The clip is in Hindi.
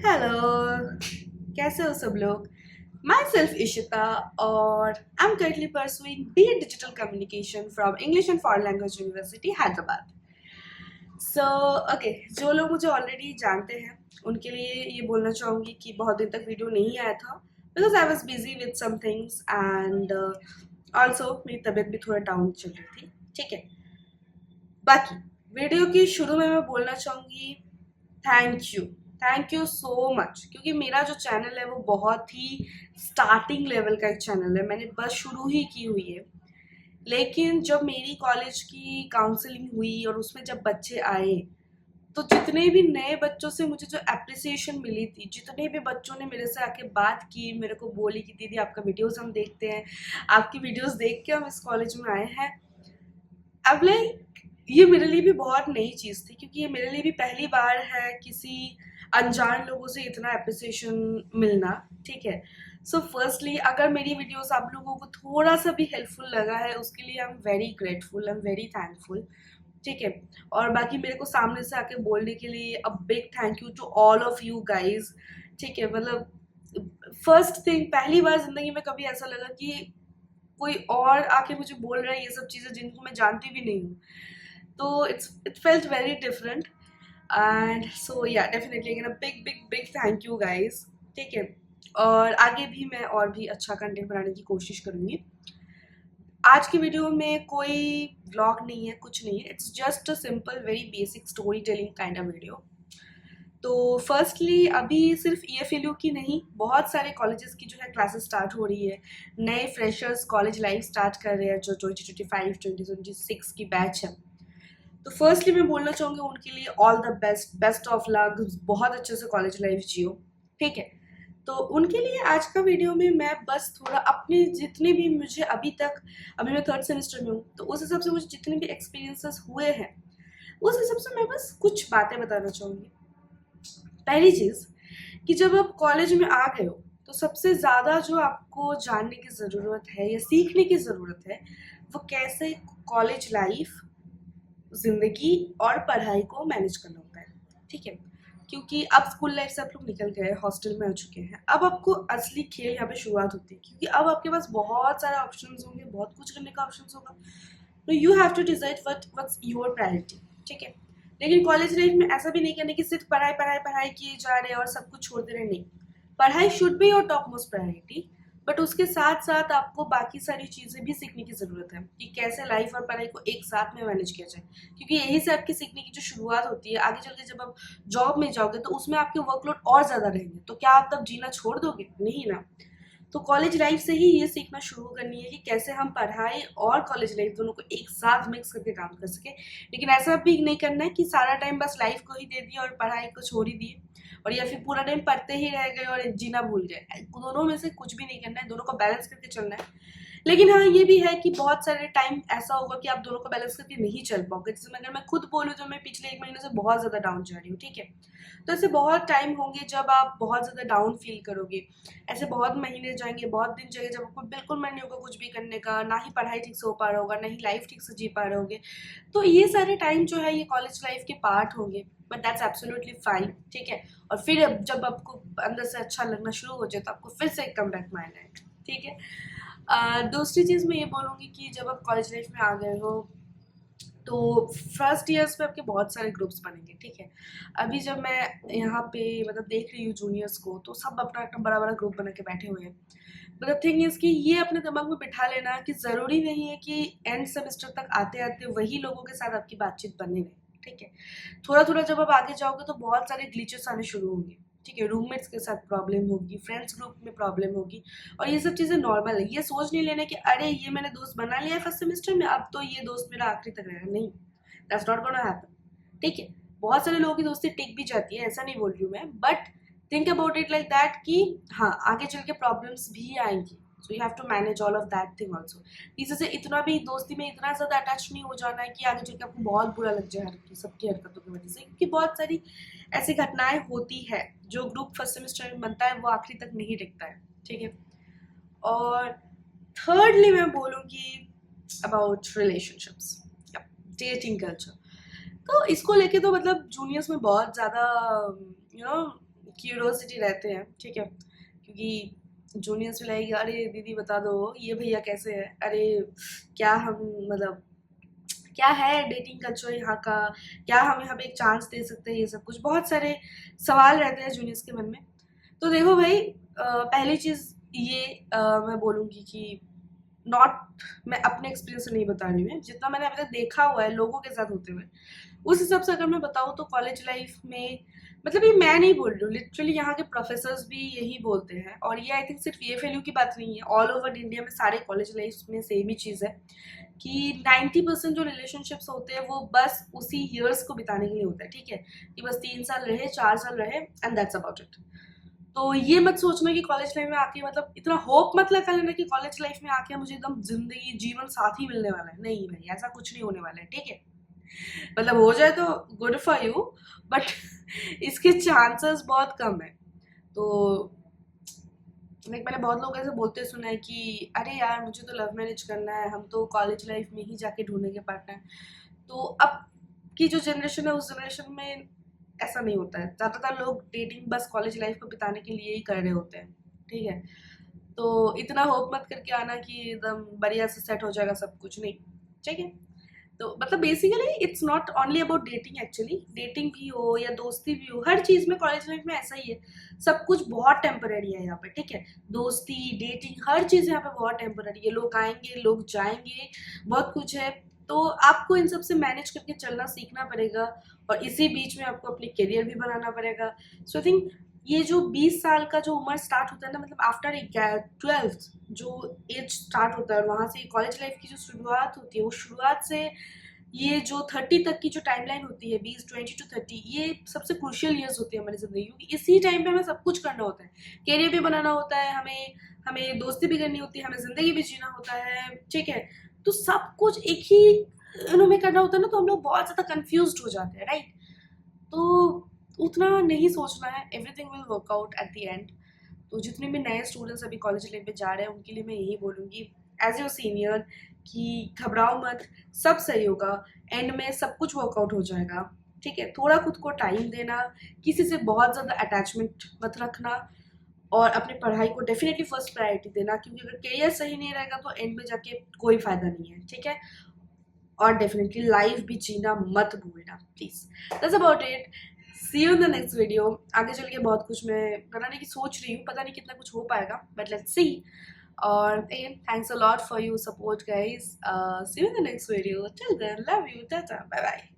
हेलो, कैसे हो सब लोग। माई सेल्फ इशिता और I am currently pursuing BA Digital Communication from English and Foreign Language University, Hyderabad. So okay, जो लोग मुझे ऑलरेडी जानते हैं उनके लिए ये बोलना चाहूँगी कि बहुत दिन तक वीडियो नहीं आया था because I was busy with some things and also मेरी तबीयत भी थोड़ा डाउन चल रही थी। ठीक है, बाकी वीडियो की शुरू में मैं बोलना चाहूँगी थैंक यू सो मच, क्योंकि मेरा जो चैनल है वो बहुत ही स्टार्टिंग लेवल का एक चैनल है। मैंने बस शुरू ही की हुई है, लेकिन जब मेरी कॉलेज की काउंसलिंग हुई और उसमें जब बच्चे आए तो जितने भी नए बच्चों से मुझे जो एप्रिसिएशन मिली थी, जितने भी बच्चों ने मेरे से आके बात की, मेरे को बोली कि दीदी आपका वीडियोस हम देखते हैं, आपकी वीडियोस देख के हम इस कॉलेज में आए हैं। अब लाइक ये मेरे लिए भी बहुत नई चीज़ थी, क्योंकि ये मेरे लिए भी पहली बार है किसी अनजान लोगों से इतना अप्रिसिएशन मिलना। ठीक है, सो फर्स्टली अगर मेरी वीडियोस आप लोगों को थोड़ा सा भी हेल्पफुल लगा है उसके लिए I am very grateful, I am very thankful. ठीक है, और बाकी मेरे को सामने से आके बोलने के लिए a big thank you to all of you guys. ठीक है, मतलब फर्स्ट थिंग, पहली बार जिंदगी में कभी ऐसा लगा कि कोई और आके मुझे बोल रहा है ये सब चीज़ें जिनको मैं जानती भी नहीं हूँ, तो it felt very different and so yeah definitely again a big big big thank you guys. ठीक है, और आगे भी मैं और भी अच्छा कंटेंट बनाने की कोशिश करूँगी। आज की वीडियो में कोई व्लॉग नहीं है, कुछ नहीं है, it's just a simple very basic story telling kind of video. तो फर्स्टली अभी सिर्फ EFLU की नहीं, बहुत सारे कॉलेजेस की जो है क्लासेस स्टार्ट हो रही है। नए फ्रेशर्स कॉलेज लाइफ स्टार्ट कर रहे हैं जो 2025 2026 की बैच है। तो फर्स्टली मैं बोलना चाहूँगी उनके लिए all the best, best of luck, बहुत अच्छे से कॉलेज लाइफ जियो। ठीक है, तो उनके लिए आज का वीडियो में मैं बस थोड़ा अपने जितने भी मुझे अभी मैं थर्ड सेमेस्टर में हूँ, तो उस हिसाब से मुझे जितने भी एक्सपीरियंसेस हुए हैं उस हिसाब से मैं बस कुछ बातें बताना चाहूँगी। पहली चीज़ कि जब आप कॉलेज में आ गए हो तो सबसे ज़्यादा जो आपको जानने की ज़रूरत है या सीखने की ज़रूरत है वो कैसे कॉलेज लाइफ, ज़िंदगी और पढ़ाई को मैनेज करना होता है। ठीक है, क्योंकि अब स्कूल लाइफ से आप लोग निकल गए, हॉस्टल में आ चुके हैं, अब आपको असली खेल यहाँ पे शुरुआत होती है, क्योंकि अब आपके पास बहुत सारे ऑप्शंस होंगे, बहुत कुछ करने का ऑप्शंस होगा। तो you have to decide what's your priority. ठीक है, लेकिन कॉलेज लाइफ में ऐसा भी नहीं करना कि सिर्फ पढ़ाई पढ़ाई पढ़ाई किए जा रहे हैं और सब कुछ छोड़ दे रहे, नहीं। पढ़ाई should be your top most priority, but उसके साथ साथ आपको बाकी सारी चीज़ें भी सीखने की ज़रूरत है कि कैसे लाइफ और पढ़ाई को एक साथ में मैनेज किया जाए, क्योंकि यही से आपकी सीखने की जो शुरुआत होती है। आगे चल के जब आप जॉब में जाओगे तो उसमें आपके वर्कलोड और ज़्यादा रहेंगे, तो क्या आप तब जीना छोड़ दोगे? नहीं ना। तो कॉलेज लाइफ से ही ये सीखना शुरू करनी है कि कैसे हम पढ़ाई और कॉलेज लाइफ दोनों को एक साथ मिक्स करके काम कर सके। लेकिन ऐसा भी नहीं करना है कि सारा टाइम बस लाइफ को ही दे दिया और पढ़ाई को छोड़ ही दिए, और या फिर पूरा टाइम पढ़ते ही रह गए और जीना भूल गए। दोनों में से कुछ भी नहीं करना है, दोनों को बैलेंस करके चलना है। लेकिन हाँ, ये भी है कि बहुत सारे टाइम ऐसा होगा कि आप दोनों को बैलेंस करके नहीं चल पाओगे। जैसे अगर मैं खुद बोलूँ तो मैं पिछले 1 महीने से बहुत ज़्यादा डाउन जा रही हूँ। ठीक है, तो ऐसे बहुत टाइम होंगे जब आप बहुत ज़्यादा डाउन फील करोगे। ऐसे बहुत महीने जाएंगे, बहुत दिन जाएंगे जब आपको बिल्कुल मन नहीं होगा कुछ भी करने का, ना ही पढ़ाई ठीक से हो पा रहा होगा, ना ही लाइफ ठीक से जी पा रहे होगे। तो ये सारे टाइम जो है ये कॉलेज लाइफ के पार्ट होंगे, बट दैट्स एब्सोल्युटली फाइन। ठीक है, और फिर जब आपको अंदर से अच्छा लगना शुरू हो जाए तो आपको फिर से कम बैक मारना है। ठीक है, दूसरी चीज़ मैं ये बोलूँगी कि जब आप कॉलेज लाइफ में आ गए हो तो फर्स्ट ईयर्स में आपके बहुत सारे ग्रुप्स बनेंगे। ठीक है, अभी जब मैं यहाँ पे मतलब देख रही हूँ जूनियर्स को, तो सब अपना अपना बड़ा बड़ा ग्रुप बना के बैठे हुए हैं। मतलब थिंग इज़ कि ये अपने दिमाग में बिठा लेना कि ज़रूरी नहीं है कि एंड सेमेस्टर तक आते आते वही लोगों के साथ आपकी बातचीत बने रहे। ठीक है, थोड़ा थोड़ा जब आप आगे जाओगे तो बहुत सारे ग्लिचेस आने शुरू होंगे। ठीक है, रूममेट्स के साथ प्रॉब्लम होगी, फ्रेंड्स ग्रुप में प्रॉब्लम होगी, और ये सब चीज़ें नॉर्मल है। ये सोच नहीं लेना कि अरे ये मैंने दोस्त बना लिया है फर्स्ट सेमेस्टर में, अब तो ये दोस्त मेरा आखिरी तक रहेगा। नहीं, दैट्स नॉट गोना हैपन। ठीक है, बहुत सारे लोगों की दोस्ती टिक भी जाती है, ऐसा नहीं बोल रही हूँ मैं, but think about it like that कि हाँ, आगे चल के प्रॉब्लम्स भी आएंगी, so you have to manage all of that thing also. किसी से इतना भी दोस्ती में इतना ज़्यादा अटैच नहीं हो जाना है कि आगे चल के आपको बहुत बुरा लग जाए सबकी हरकतों की वजह से, क्योंकि बहुत सारी ऐसी घटनाएं होती है। जो ग्रुप फर्स्ट सेमेस्टर में बनता है वो आखिरी तक नहीं टिकता है। ठीक है, और थर्डली मैं बोलूँगी अबाउट रिलेशनशिप्स, डेटिंग कल्चर। तो इसको लेके तो मतलब जूनियर्स में बहुत ज़्यादा यू नो क्यूरोसिटी रहते हैं, ठीक है, क्योंकि जूनियर्स भी लाएगी, अरे दीदी बता दो ये भैया कैसे है, अरे क्या हम मतलब क्या है डेटिंग कल्चर यहाँ का, क्या हम यहाँ पे एक चांस दे सकते हैं, ये सब कुछ बहुत सारे सवाल रहते हैं जूनियर्स के मन में। तो देखो भाई, पहली चीज़ ये मैं बोलूँगी कि नॉट, मैं अपने एक्सपीरियंस से नहीं बता रही हूँ, जितना मैंने अभी तक देखा हुआ है लोगों के साथ होते हुए, उस हिसाब से अगर मैं बताऊँ तो कॉलेज लाइफ में, मतलब ये मैं नहीं बोल रही हूँ, लिटरली यहाँ के प्रोफेसर्स भी यही बोलते हैं, और ये आई थिंक सिर्फ ये फेल्यू की बात नहीं है, ऑल ओवर इंडिया में सारे कॉलेज लाइफ में सेम ही चीज़ है कि 90% जो रिलेशनशिप्स होते हैं वो बस उसी ईयर्स को बिताने के लिए होता है, ठीक है, कि बस 3 साल रहे, 4 साल रहे, एंड दैट्स अबाउट इट। तो ये मत सोचना कि कॉलेज लाइफ में आके, मतलब इतना होप मत लगा लेना कि कॉलेज लाइफ में आके मुझे एकदम जिंदगी जीवन साथी मिलने वाला है, नहीं भाई, ऐसा कुछ नहीं होने वाला है, ठीक है। मतलब हो जाए तो गुड फॉर यू, बट इसके चांसेस बहुत कम है। तो लाइक मैंने बहुत लोग ऐसे बोलते सुना है कि अरे यार मुझे तो लव मैरिज करना है, हम तो कॉलेज लाइफ में ही जाके ढूंढेंगे पार्टनर। तो अब की जो जनरेशन है उस जनरेशन में ऐसा नहीं होता है, ज़्यादातर लोग डेटिंग बस कॉलेज लाइफ को बिताने के लिए ही कर रहे होते हैं, ठीक है। तो इतना होप मत करके आना कि एकदम बढ़िया से सेट हो जाएगा सब कुछ, नहीं, ठीक है। तो मतलब basically it's not only about dating, actually dating भी हो या दोस्ती भी हो, हर चीज़ में कॉलेज लाइफ में ऐसा ही है, सब कुछ बहुत टेम्पररी है यहाँ पे, ठीक है। दोस्ती, डेटिंग, हर चीज़ यहाँ पे बहुत टेम्पररी है, लोग आएंगे लोग जाएंगे, बहुत कुछ है। तो आपको इन सब से मैनेज करके चलना सीखना पड़ेगा, और इसी बीच में आपको अपनी करियर भी बनाना पड़ेगा। सो आई थिंक ये जो 20 साल का जो उम्र स्टार्ट होता है ना, मतलब आफ्टर 12th जो एज स्टार्ट होता है, और वहाँ से कॉलेज लाइफ की जो शुरुआत होती है, वो शुरुआत से ये जो 30 तक की जो टाइमलाइन होती है, 20 to 30, ये सबसे क्रूशियल ईयर्स होती है हमारी ज़िंदगी, क्योंकि इसी टाइम पे हमें सब कुछ करना होता है, करियर भी बनाना होता है, हमें हमें दोस्ती भी करनी होती है, हमें ज़िंदगी भी जीना होता है, ठीक है। तो सब कुछ एक ही में करना होता है ना, तो हम लोग बहुत ज़्यादा कन्फ्यूज हो जाते हैं, राइट। तो उतना नहीं सोचना है, everything will work out at the end. तो जितने भी नए स्टूडेंट्स अभी कॉलेज लाइफ में जा रहे हैं उनके लिए मैं यही बोलूँगी एज योर सीनियर कि घबराओ मत, सब सही होगा, एंड में सब कुछ वर्कआउट हो जाएगा, ठीक है। थोड़ा खुद को टाइम देना, किसी से बहुत ज़्यादा अटैचमेंट मत रखना, और अपनी पढ़ाई को डेफिनेटली फर्स्ट प्रायोरिटी देना, क्योंकि अगर करियर सही नहीं रहेगा तो एंड में जाके कोई फ़ायदा नहीं है, ठीक है। और डेफिनेटली लाइफ भी जीना मत भूलना please. That's about it, see you in the next video. आगे चल के बहुत कुछ मैं बनाने की सोच रही हूँ, पता नहीं कितना कुछ हो पाएगा, बट लेट्स सी। और again thanks a lot for your support guys, see you in the next video, till then love you, tata, bye bye.